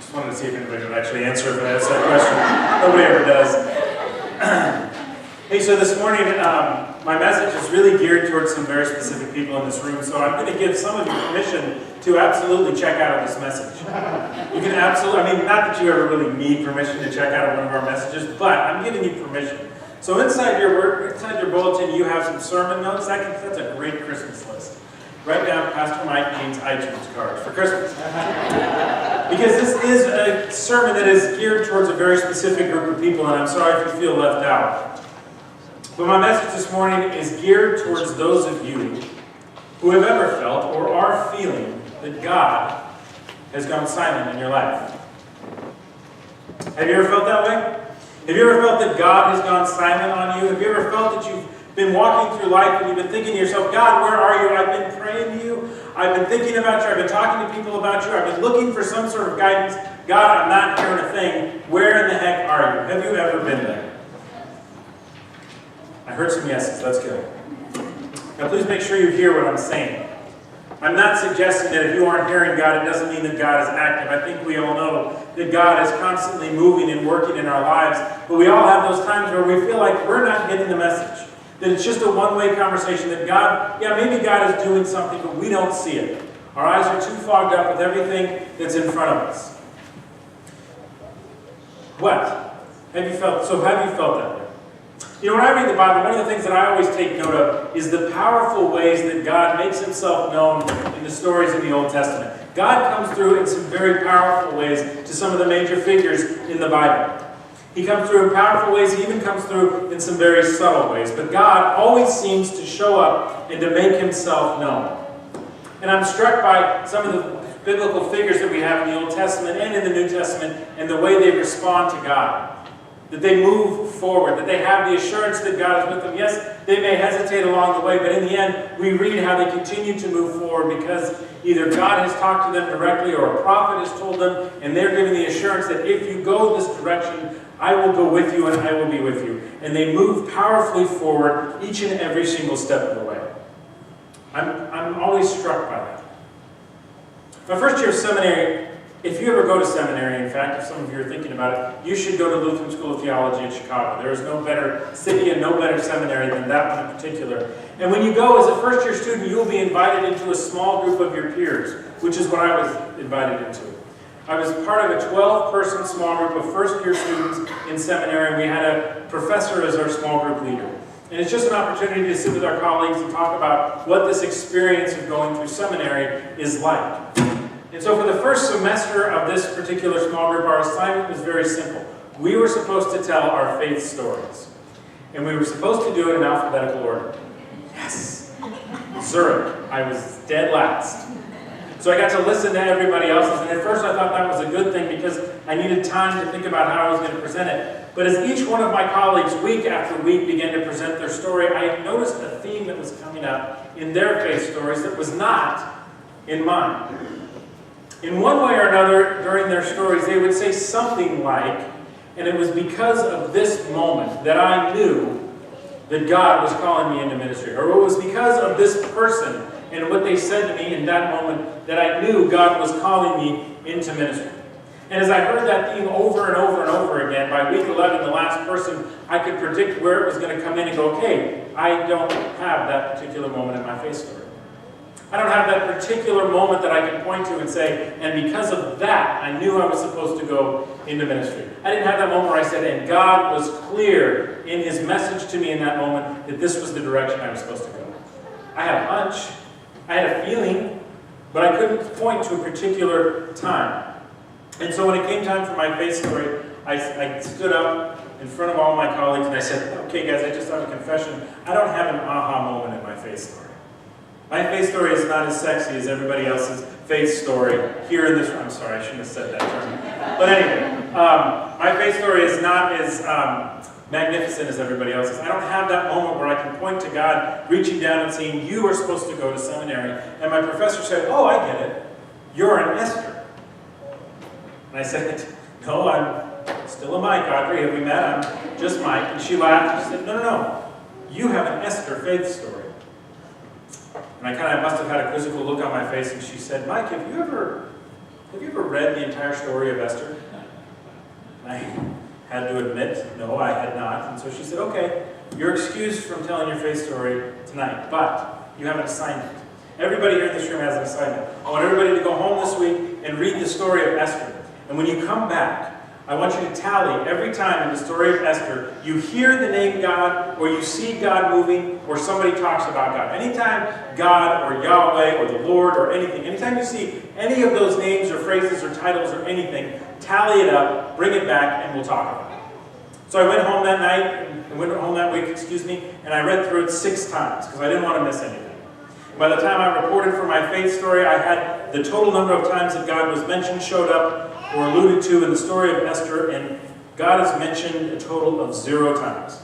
Just wanted to see if anybody would actually answer if I asked that question. Nobody ever does. Hey, so this morning, my message is really geared towards some very specific people in this room, so I'm going to give some of you permission to absolutely check out of this message. You can absolutely, I mean, not that you ever really need permission to check out of one of our messages, but I'm giving you permission. So inside your bulletin, you have some sermon notes. That's a great Christmas list. Write down Pastor Mike Dean's iTunes cards for Christmas. Because this is a sermon that is geared towards a very specific group of people, and I'm sorry if you feel left out. But my message this morning is geared towards those of you who have ever felt or are feeling that God has gone silent in your life. Have you ever felt that way? Have you ever felt that God has gone silent on you? Have you ever felt that you've been walking through life and you've been thinking to yourself, God, where are you? I've been praying to you. I've been thinking about you. I've been talking to people about you. I've been looking for some sort of guidance. God, I'm not hearing a thing. Where in the heck are you? Have you ever been there? I heard some yeses. That's good. Now please make sure you hear what I'm saying. I'm not suggesting that if you aren't hearing God, it doesn't mean that God is active. I think we all know that God is constantly moving and working in our lives, but we all have those times where we feel like we're not getting the message. That it's just a one-way conversation, that God, yeah, maybe God is doing something, but we don't see it. Our eyes are too fogged up with everything that's in front of us. What? Have you felt that way? You know, when I read the Bible, one of the things that I always take note of is the powerful ways that God makes himself known in the stories of the Old Testament. God comes through in some very powerful ways to some of the major figures in the Bible. He comes through in powerful ways. He even comes through in some very subtle ways. But God always seems to show up and to make himself known. And I'm struck by some of the biblical figures that we have in the Old Testament and in the New Testament and the way they respond to God. That they move forward, that they have the assurance that God is with them. Yes, they may hesitate along the way, but in the end, we read how they continue to move forward because either God has talked to them directly or a prophet has told them, and they're given the assurance that if you go this direction, I will go with you and I will be with you. And they move powerfully forward each and every single step of the way. I'm always struck by that. My first year of seminary, if you ever go to seminary, in fact, if some of you are thinking about it, you should go to Lutheran School of Theology in Chicago. There is no better city and no better seminary than that one in particular. And when you go as a first-year student, you will be invited into a small group of your peers, which is what I was invited into. I was part of a 12-person small group of first-year students in seminary, and we had a professor as our small group leader. And it's just an opportunity to sit with our colleagues and talk about what this experience of going through seminary is like. And so for the first semester of this particular small group, our assignment was very simple. We were supposed to tell our faith stories. And we were supposed to do it in alphabetical order. Yes! Zurich. I was dead last. So I got to listen to everybody else's, and at first I thought that was a good thing because I needed time to think about how I was going to present it. But as each one of my colleagues, week after week, began to present their story, I noticed a theme that was coming up in their faith stories that was not in mine. In one way or another, during their stories, they would say something like, and it was because of this moment that I knew that God was calling me into ministry. Or it was because of this person and what they said to me in that moment that I knew God was calling me into ministry. And as I heard that theme over and over and over again, by week 11, the last person, I could predict where it was going to come in and go, okay, I don't have that particular moment in my faith story. I don't have that particular moment that I can point to and say, and because of that, I knew I was supposed to go into ministry. I didn't have that moment where I said, and God was clear in his message to me in that moment that this was the direction I was supposed to go. I had a hunch, I had a feeling, but I couldn't point to a particular time. And so when it came time for my faith story, I stood up in front of all my colleagues and I said, okay guys, I just have a confession. I don't have an aha moment in my faith story. My faith story is not as sexy as everybody else's faith story here in this room. I'm sorry, I shouldn't have said that term. But anyway, my faith story is not as magnificent as everybody else's. I don't have that moment where I can point to God reaching down and saying, you are supposed to go to seminary. And my professor said, oh, I get it. You're an Esther. And I said, no, I'm still a Mike, Audrey. Have we met? I'm just Mike. And she laughed. She said, no. You have an Esther faith story. And I kind of must have had a quizzical look on my face, and she said, Mike, have you ever Have you ever read the entire story of Esther? I had to admit, no, I had not. And so she said, okay, you're excused from telling your faith story tonight, but you have an assignment. Everybody here in this room has an assignment. I want everybody to go home this week and read the story of Esther. And when you come back, I want you to tally every time in the story of Esther, you hear the name God, or you see God moving, or somebody talks about God. Anytime God, or Yahweh, or the Lord, or anything, anytime you see any of those names, or phrases, or titles, or anything, tally it up, bring it back, and we'll talk about it. So I went home that night, and I read through it 6 times, because I didn't want to miss anything. By the time I reported for my faith story, I had the total number of times that God was mentioned, showed up, or alluded to in the story of Esther, and God is mentioned a total of 0 times.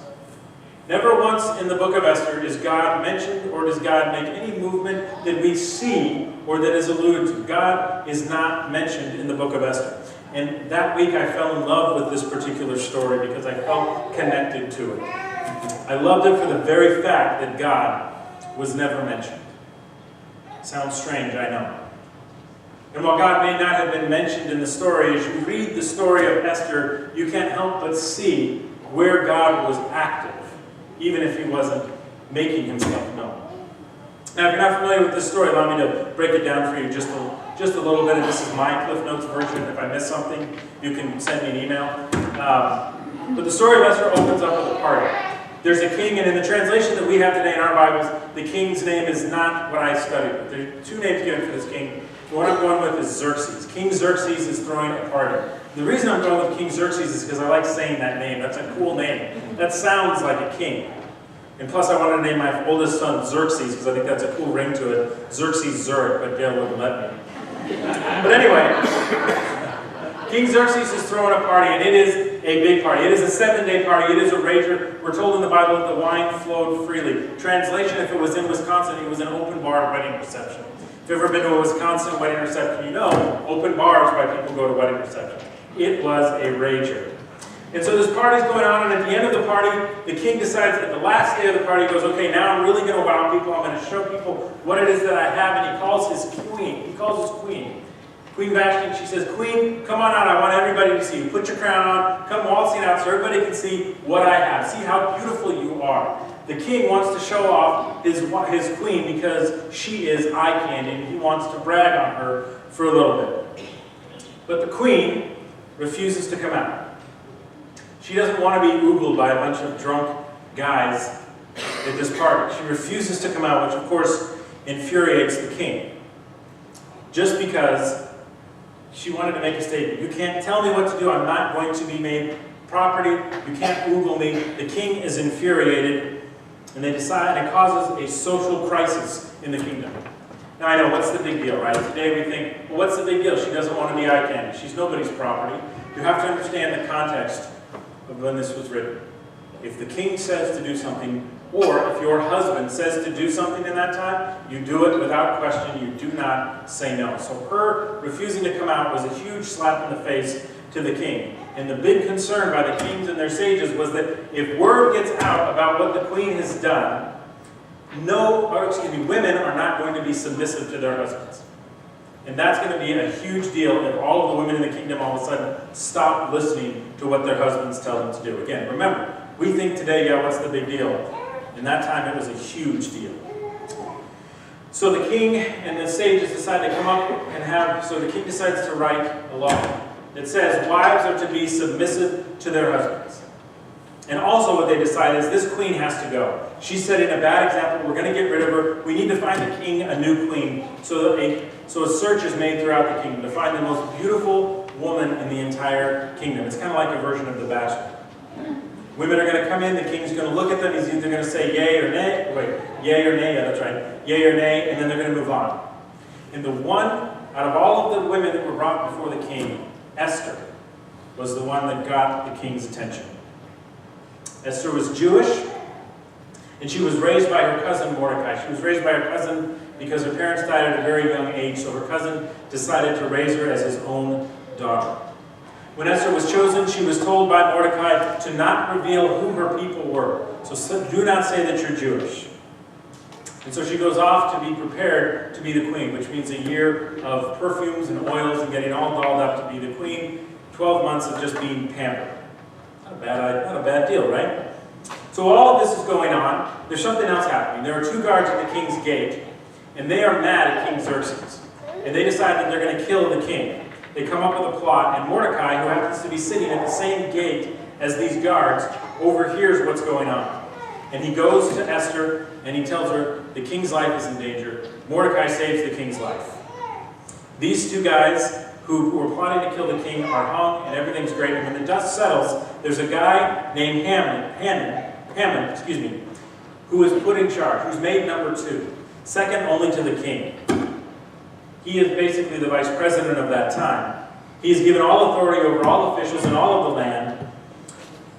Never once in the book of Esther is God mentioned, or does God make any movement that we see or that is alluded to. God is not mentioned in the book of Esther. And that week I fell in love with this particular story because I felt connected to it. I loved it for the very fact that God was never mentioned. Sounds strange, I know. And while God may not have been mentioned in the story, as you read the story of Esther, you can't help but see where God was active, even if he wasn't making himself known. Now, if you're not familiar with this story, allow me to break it down for you just a little bit. And this is my Cliff Notes version. If I miss something, you can send me an email. But the story of Esther opens up with a party. There's a king, and in the translation that we have today in our Bibles, the king's name is not what I studied. But there are 2 names given for this king. The one I'm going with is Xerxes. King Xerxes is throwing a party. The reason I'm going with King Xerxes is because I like saying that name. That's a cool name. That sounds like a king. And plus I wanted to name my oldest son Xerxes because I think that's a cool ring to it. Xerxes Zurich, but Gail wouldn't let me. But anyway, King Xerxes is throwing a party, and it is a big party. It is a 7-day party. It is a rager. We're told in the Bible that the wine flowed freely. Translation, if it was in Wisconsin, it was an open bar wedding reception. If you've ever been to a Wisconsin wedding reception, you know open bars why people go to wedding receptions. It was a rager. And so this party's going on, and at the end of the party, the king decides at the last day of the party, he goes, okay, now I'm really going to wow people. I'm going to show people what it is that I have. And he calls his queen. He calls his queen. Queen Vashti, she says, Queen, come on out. I want everybody to see you. Put your crown on. Come waltzing out so everybody can see what I have. See how beautiful you are. The king wants to show off his queen because she is eye candy, and he wants to brag on her for a little bit. But the queen refuses to come out. She doesn't want to be oogled by a bunch of drunk guys at this party. She refuses to come out, which of course infuriates the king. Just because she wanted to make a statement. You can't tell me what to do. I'm not going to be made property. You can't oogle me. The king is infuriated, and they decide, and it causes a social crisis in the kingdom. Now I know, what's the big deal, right? Today we think, well, what's the big deal? She doesn't want to be eye candy. She's nobody's property. You have to understand the context of when this was written. If the king says to do something, or if your husband says to do something in that time, you do it without question. You do not say no. So her refusing to come out was a huge slap in the face to the king. And the big concern by the kings and their sages was that if word gets out about what the queen has done, women are not going to be submissive to their husbands. And that's going to be a huge deal if all of the women in the kingdom all of a sudden stop listening to what their husbands tell them to do. Again, remember, we think today, yeah, what's the big deal? In that time, it was a huge deal. So the king and the sages decide to come up and so the king decides to write a law that says wives are to be submissive to their husbands. And also what they decide is this queen has to go. She's setting a bad example. We're going to get rid of her. We need to find the king a new queen. So a search is made throughout the kingdom to find the most beautiful woman in the entire kingdom. It's kind of like a version of The Bachelor. Women are going to come in. The king's going to look at them. He's either going to say yay or nay. Yay or nay. Yeah, that's right. Yay or nay. And then they're going to move on. And the one, out of all of the women that were brought before the king, Esther was the one that got the king's attention. Esther was Jewish, and she was raised by her cousin Mordecai. She was raised by her cousin because her parents died at a very young age, so her cousin decided to raise her as his own daughter. When Esther was chosen, she was told by Mordecai to not reveal who her people were. So do not say that you're Jewish. And so she goes off to be prepared to be the queen, which means a year of perfumes and oils and getting all dolled up to be the queen, 12 months of just being pampered. Not a bad deal, right? So all of this is going on. There's something else happening. There are 2 guards at the king's gate, and they are mad at King Xerxes. And they decide that they're going to kill the king. They come up with a plot, and Mordecai, who happens to be sitting at the same gate as these guards, overhears what's going on. And he goes to Esther, and he tells her the king's life is in danger. Mordecai saves the king's life. These 2 guys who were plotting to kill the king are hung, and everything's great. And when the dust settles, there's a guy named Haman, who is put in charge, who's made number 2, second only to the king. He is basically the vice president of that time. He is given all authority over all officials and all of the land,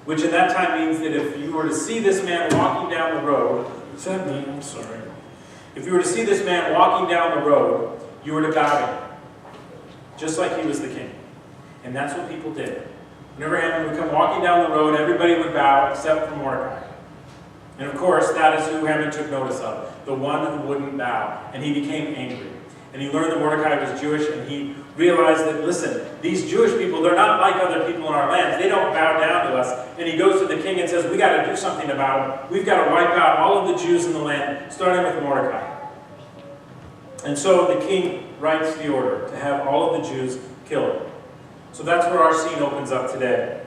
which in that time means that if you were to see this man walking down the road, is that me? I'm sorry. If you were to see this man walking down the road, you were to bow to him, just like he was the king. And that's what people did. Whenever Haman would come walking down the road, everybody would bow except for Mordecai. And of course, that is who Haman took notice of, the one who wouldn't bow. And he became angry. And he learned that Mordecai was Jewish, and he realized that, listen, these Jewish people, they're not like other people in our lands. They don't bow down to us. And he goes to the king and says, we got to do something about them. We've got to wipe out all of the Jews in the land, starting with Mordecai. And so the king writes the order to have all of the Jews killed. So that's where our scene opens up today.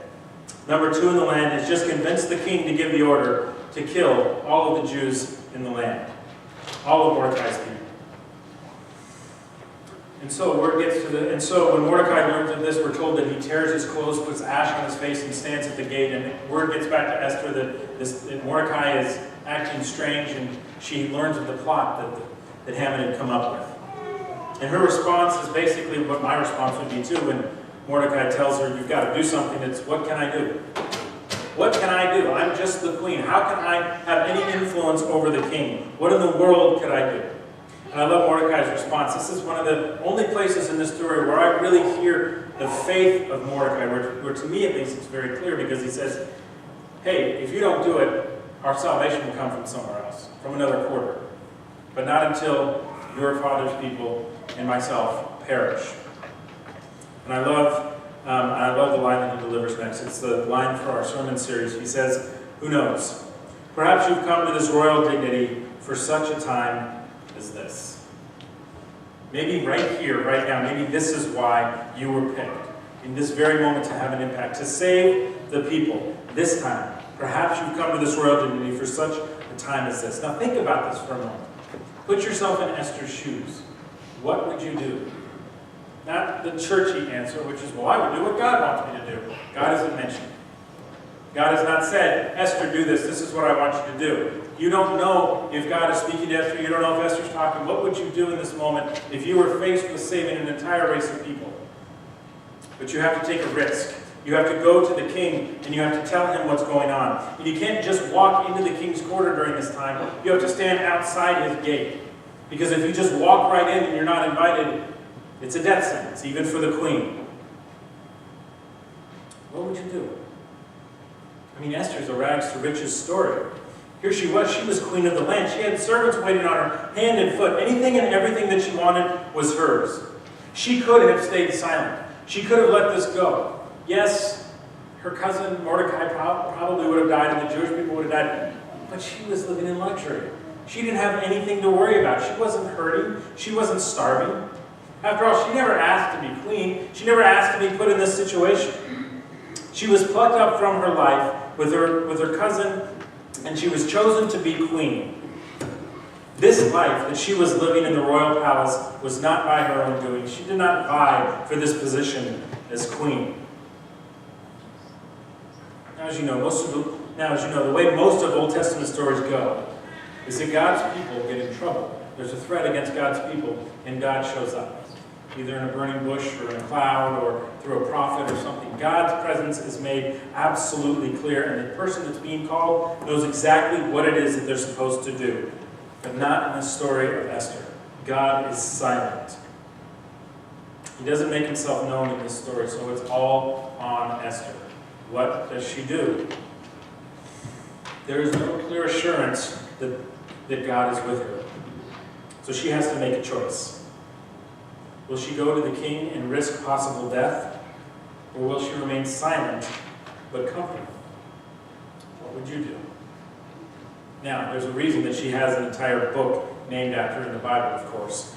Number 2 in the land has just convinced the king to give the order to kill all of the Jews in the land. All of Mordecai's people. And so when Mordecai learns of this, we're told that he tears his clothes, puts ash on his face, and stands at the gate. And word gets back to Esther that Mordecai is acting strange, and she learns of the plot that Haman had come up with. And her response is basically what my response would be too when Mordecai tells her, you've got to do something. It's, what can I do? What can I do? I'm just the queen. How can I have any influence over the king? What in the world could I do? And I love Mordecai's response. This is one of the only places in this story where I really hear the faith of Mordecai, where to me at least it's very clear, because he says, hey, if you don't do it, our salvation will come from somewhere else, from another quarter. But not until your father's people and myself perish. And I love the line that he delivers next. It's the line for our sermon series. He says, who knows? Perhaps you've come to this royal dignity for such a time as this. Maybe right here, right now, maybe this is why you were picked in this very moment to have an impact, to save the people this time. Perhaps you've come to this royal dignity for such a time as this. Now think about this for a moment. Put yourself in Esther's shoes. What would you do? Not the churchy answer, which is, well, I would do what God wants me to do. God isn't mentioned. God has not said, Esther, do this. This is what I want you to do. You don't know if God is speaking to Esther. You don't know if Esther's talking. What would you do in this moment if you were faced with saving an entire race of people? But you have to take a risk. You have to go to the king, and you have to tell him what's going on. And you can't just walk into the king's quarter during this time. You have to stand outside his gate. Because if you just walk right in and you're not invited, it's a death sentence, even for the queen. What would you do? I mean, Esther's a rags to riches story. Here she was queen of the land. She had servants waiting on her, hand and foot. Anything and everything that she wanted was hers. She could have stayed silent. She could have let this go. Yes, her cousin Mordecai probably would have died, and the Jewish people would have died, but she was living in luxury. She didn't have anything to worry about. She wasn't hurting. She wasn't starving. After all, she never asked to be queen. She never asked to be put in this situation. She was plucked up from her life with her cousin, and she was chosen to be queen. This life that she was living in the royal palace was not by her own doing. She did not vie for this position as queen. Now, as you know, the way most of Old Testament stories go is that God's people get in trouble. There's a threat against God's people, and God shows up, either in a burning bush or in a cloud or through a prophet or something. God's presence is made absolutely clear, and the person that's being called knows exactly what it is that they're supposed to do. But not in the story of Esther. God is silent. He doesn't make himself known in this story, so it's all on Esther. What does she do? There is no clear assurance that God is with her. So she has to make a choice. Will she go to the king and risk possible death? Or will she remain silent but comfortable? What would you do? Now, there's a reason that she has an entire book named after her in the Bible, of course.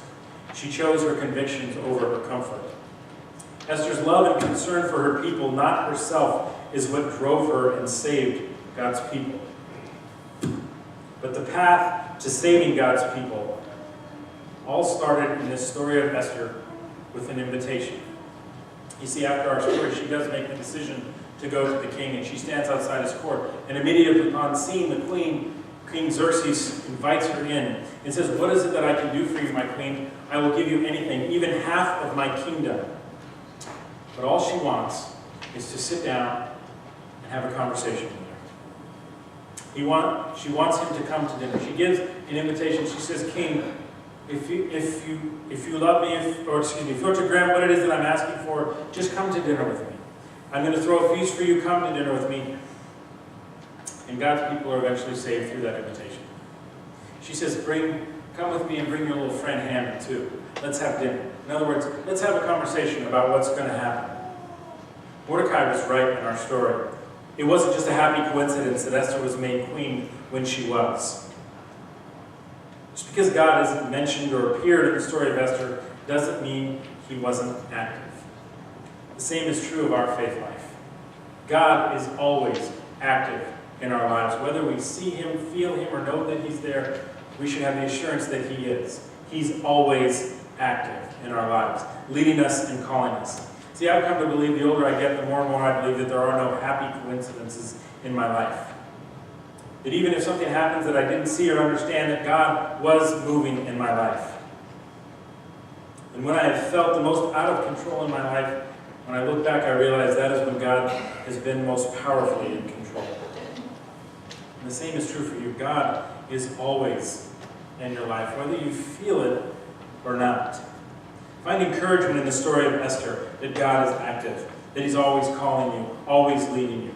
She chose her convictions over her comfort. Esther's love and concern for her people, not herself, is what drove her and saved God's people. But the path to saving God's people all started in this story of Esther with an invitation. You see, after our story, she does make the decision to go to the king, and she stands outside his court. And immediately upon seeing the queen, King Xerxes invites her in and says, "What is it that I can do for you, my queen? I will give you anything, even half of my kingdom." But all she wants is to sit down and have a conversation with her. She wants him to come to dinner. She gives an invitation. She says, "King, if you love me, if you want to grant what it is that I'm asking for, just come to dinner with me. I'm going to throw a feast for you. Come to dinner with me." And God's people are eventually saved through that invitation. She says, "Come with me and bring your little friend Haman too. Let's have dinner." In other words, let's have a conversation about what's going to happen. Mordecai was right in our story. It wasn't just a happy coincidence that Esther was made queen when she was. Just because God isn't mentioned or appeared in the story of Esther doesn't mean he wasn't active. The same is true of our faith life. God is always active in our lives. Whether we see him, feel him, or know that he's there, we should have the assurance that he is. He's always active in our lives, leading us and calling us. See, I've come to believe the older I get, the more and more I believe that there are no happy coincidences in my life. That even if something happens that I didn't see or understand, that God was moving in my life. And when I have felt the most out of control in my life, when I look back, I realize that is when God has been most powerfully in control. And the same is true for you. God is always in your life, whether you feel it or not. Find encouragement in the story of Esther, that God is active, that he's always calling you, always leading you.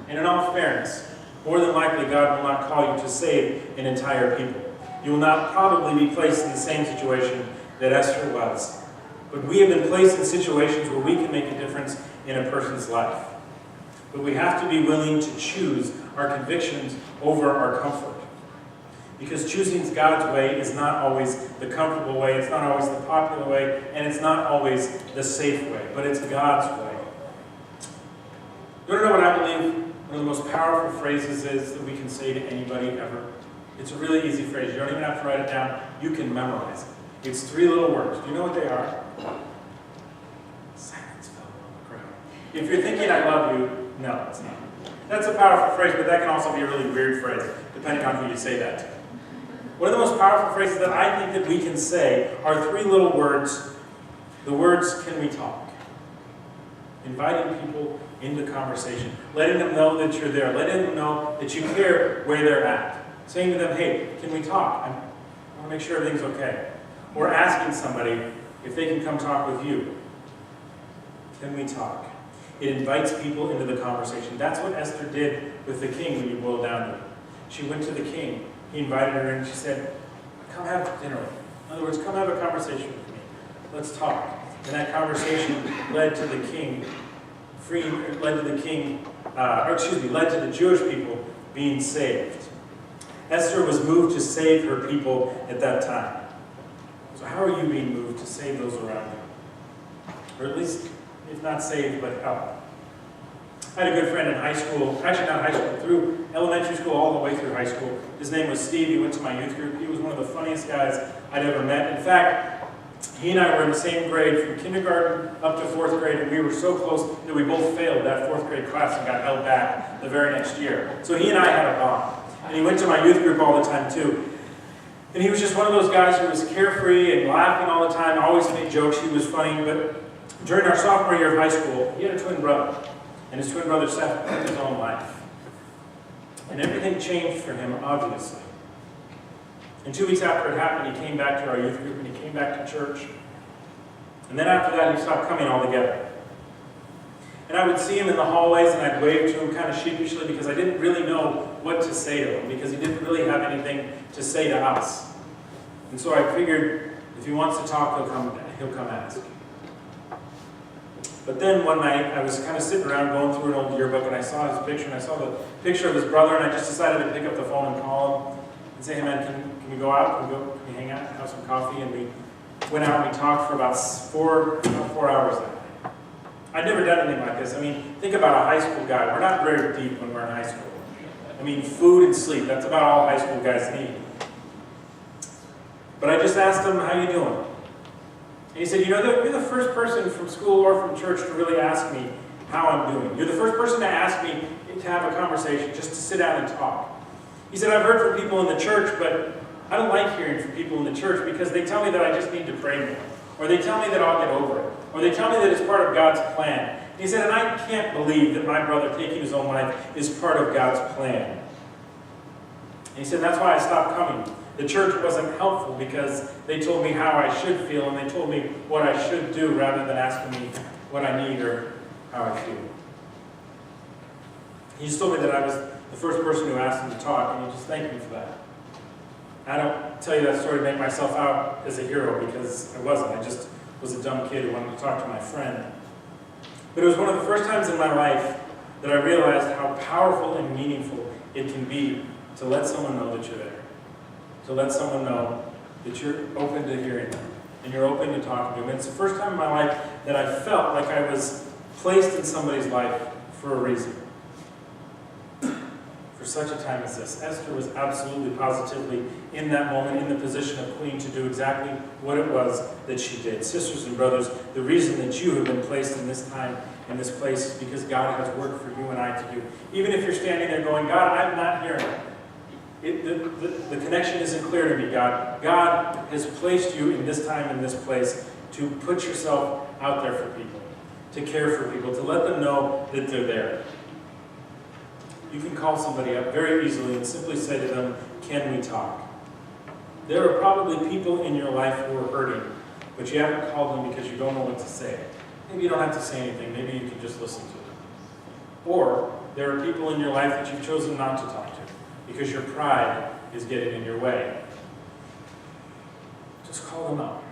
And in all fairness, more than likely God will not call you to save an entire people. You will not probably be placed in the same situation that Esther was. But we have been placed in situations where we can make a difference in a person's life. But we have to be willing to choose our convictions over our comfort. Because choosing God's way is not always the comfortable way, it's not always the popular way, and it's not always the safe way, but it's God's way. You want to know what I believe one of the most powerful phrases is that we can say to anybody ever? It's a really easy phrase. You don't even have to write it down. You can memorize it. It's 3 little words. Do you know what they are? Silence fell on the crowd. If you're thinking I love you, no, it's not. That's a powerful phrase, but that can also be a really weird phrase, depending on who you say that to. One of the most powerful phrases that I think that we can say are 3 little words. The words, "Can we talk?" Inviting people into conversation. Letting them know that you're there. Letting them know that you care where they're at. Saying to them, "Hey, can we talk? I want to make sure everything's okay." Or asking somebody if they can come talk with you. Can we talk? It invites people into the conversation. That's what Esther did with the king when you boil down to it. She went to the king. He invited her in and she said, "Come have dinner with me." In other words, come have a conversation with me. Let's talk. And that conversation led to the led to the Jewish people being saved. Esther was moved to save her people at that time. So how are you being moved to save those around you? Or at least, if not saved, but help. I had a good friend in high school, actually not high school, through elementary school all the way through high school. His name was Steve. He went to my youth group. He was one of the funniest guys I'd ever met. In fact, he and I were in the same grade from kindergarten up to 4th grade, and we were so close that we both failed that 4th grade class and got held back the very next year. So he and I had a bond. And he went to my youth group all the time too. And he was just one of those guys who was carefree and laughing all the time, always made jokes. He was funny. But during our sophomore year of high school, he had a twin brother. And his twin brother Seth lived his own life. And everything changed for him, obviously. And 2 weeks after it happened, he came back to our youth group and he came back to church. And then after that, he stopped coming altogether. And I would see him in the hallways and I'd wave to him kind of sheepishly because I didn't really know what to say to him because he didn't really have anything to say to us. And so I figured if he wants to talk, he'll come ask. But then one night, I was kind of sitting around going through an old yearbook, and I saw his picture, and I saw the picture of his brother, and I just decided to pick up the phone and call him and say, hey man, can we go out? Can we hang out and have some coffee? And we went out and we talked for about 4 hours that night. I'd never done anything like this. I mean, think about a high school guy. We're not very deep when we're in high school. I mean, food and sleep, that's about all high school guys need. But I just asked him, how you doing? And he said, you're the first person from school or from church to really ask me how I'm doing. You're the first person to ask me to have a conversation, just to sit down and talk. He said, I've heard from people in the church, but I don't like hearing from people in the church because they tell me that I just need to pray more. Or they tell me that I'll get over it. Or they tell me that it's part of God's plan. And he said, and I can't believe that my brother taking his own life is part of God's plan. And he said, that's why I stopped coming. The church wasn't helpful because they told me how I should feel and they told me what I should do rather than asking me what I need or how I feel. He just told me that I was the first person who asked him to talk, and he just thanked me for that. I don't tell you that story to make myself out as a hero because I wasn't. I just was a dumb kid who wanted to talk to my friend. But it was one of the first times in my life that I realized how powerful and meaningful it can be to let someone know that you're there. To let someone know that you're open to hearing them and you're open to talking to them. And it's the first time in my life that I felt like I was placed in somebody's life for a reason. For such a time as this. Esther was absolutely, positively in that moment in the position of queen to do exactly what it was that she did. Sisters and brothers, the reason that you have been placed in this time, in this place, is because God has work for you and I to do. Even if you're standing there going, God, I'm not hearing it. The connection isn't clear to me, God. God has placed you in this time, in this place, to put yourself out there for people, to care for people, to let them know that they're there. You can call somebody up very easily and simply say to them, can we talk? There are probably people in your life who are hurting, but you haven't called them because you don't know what to say. Maybe you don't have to say anything. Maybe you can just listen to them. Or there are people in your life that you've chosen not to talk to because your pride is getting in your way. Just call them up.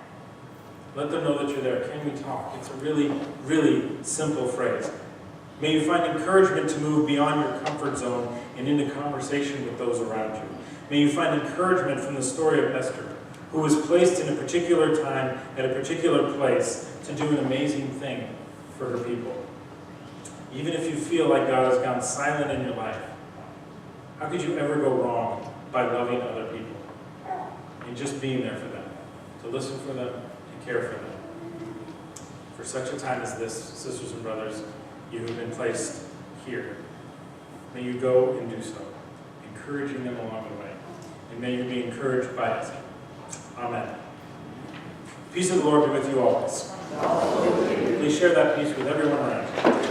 Let them know that you're there. Can we talk? It's a really, really simple phrase. May you find encouragement to move beyond your comfort zone and into conversation with those around you. May you find encouragement from the story of Esther, who was placed in a particular time at a particular place to do an amazing thing for her people. Even if you feel like God has gone silent in your life, how could you ever go wrong by loving other people and just being there for them, to listen for them, to care for them? For such a time as this, sisters and brothers, you have been placed here. May you go and do so, encouraging them along the way. And may you be encouraged by it. Amen. Peace of the Lord be with you always. Please share that peace with everyone around you.